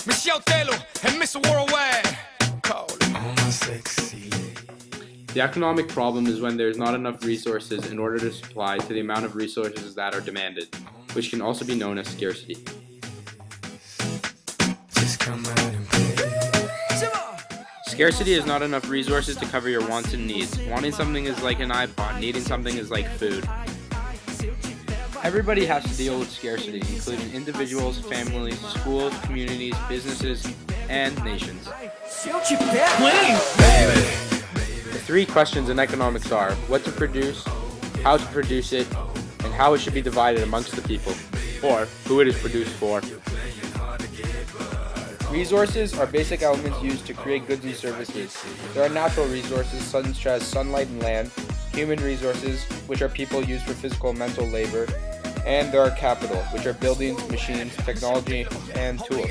Michelle Taylor and Miss Worldwide. The economic problem is when there is not enough resources in order to supply to the amount of resources that are demanded, which can also be known as scarcity. Scarcity is not enough resources to cover your wants and needs. Wanting something is like an iPod, needing something is like food. Everybody has to deal with scarcity, including individuals, families, schools, communities, businesses, and nations. The three questions in economics are what to produce, how to produce it, and how it should be divided amongst the people, or who it is produced for. Resources are basic elements used to create goods and services. There are natural resources such as sunlight and land, human resources, which are people used for physical and mental labor, and there are capital, which are buildings, machines, technology, and tools.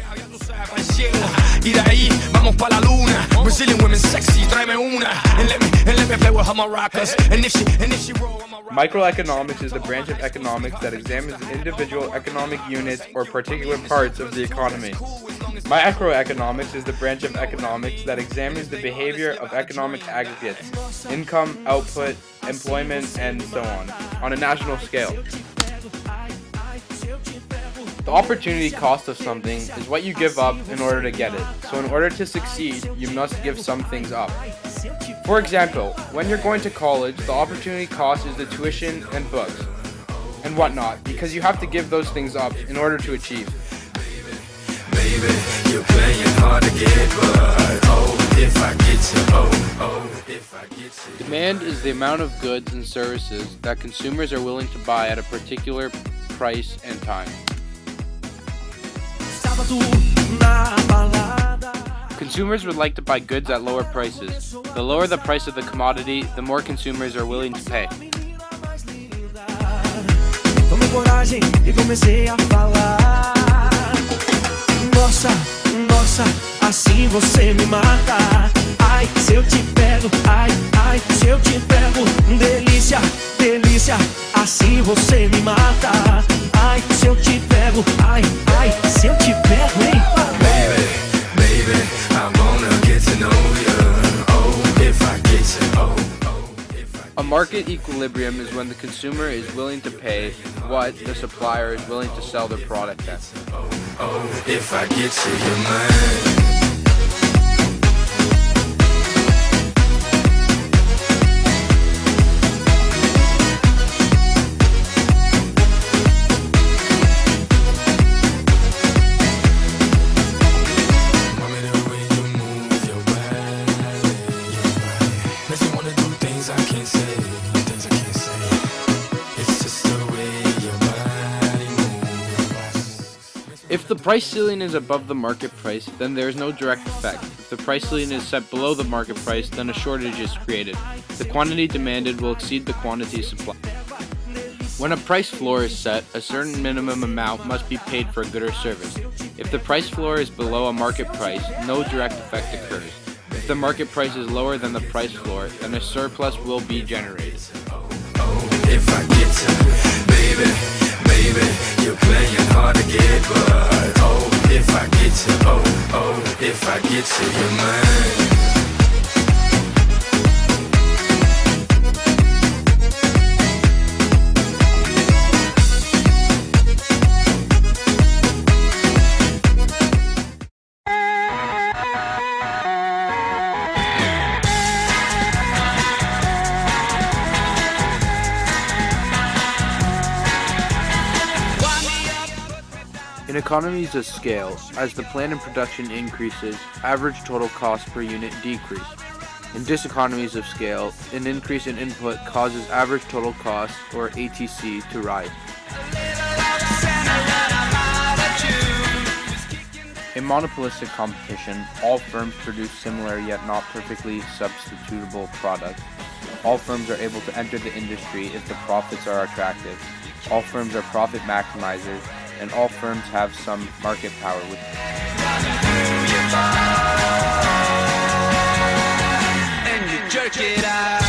Microeconomics is the branch of economics that examines the individual economic units or particular parts of the economy. Macroeconomics is the branch of economics that examines the behavior of economic aggregates, income, output, employment, and so on a national scale. The opportunity cost of something is what you give up in order to get it. So in order to succeed, you must give some things up. For example, when you're going to college, the opportunity cost is the tuition and books and whatnot, because you have to give those things up in order to achieve. Baby, you're playing hard to get, but if I get you, Demand is the amount of goods and services that consumers are willing to buy at a particular price and time. Consumers would like to buy goods at lower prices. The lower the price of the commodity, the more consumers are willing to pay. Nossa, assim você me mata. Ai, se eu te pego, ai, se eu te pego. Delícia, delícia, assim você me mata. Ai, se eu te pego, ai, se eu te pego, hein? Baby, I wanna get to know you. Oh, if I get you, A market equilibrium is when the consumer is willing to pay what the supplier is willing to sell their product at. Oh, if I get to your mind. If the price ceiling is above the market price, then there is no direct effect. If the price ceiling is set below the market price, then a shortage is created. The quantity demanded will exceed the quantity supplied. When a price floor is set, a certain minimum amount must be paid for a good or service. If the price floor is below a market price, no direct effect occurs. If the market price is lower than the price floor, then a surplus will be generated. If I get to, baby, you're playing hard to get, but if I get to, if I get to your mind. In economies of scale, as the plant and production increases, average total cost per unit decrease. In diseconomies of scale, an increase in input causes average total cost, or ATC, to rise. In monopolistic competition, all firms produce similar yet not perfectly substitutable products. All firms are able to enter the industry if the profits are attractive. All firms are profit maximizers, and all firms have some market power with And you jerk it out.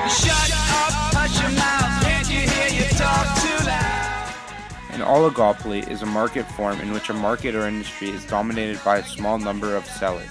Shut up, hush your mouth, can't you hear An oligopoly is a market form in which a market or industry is dominated by a small number of sellers.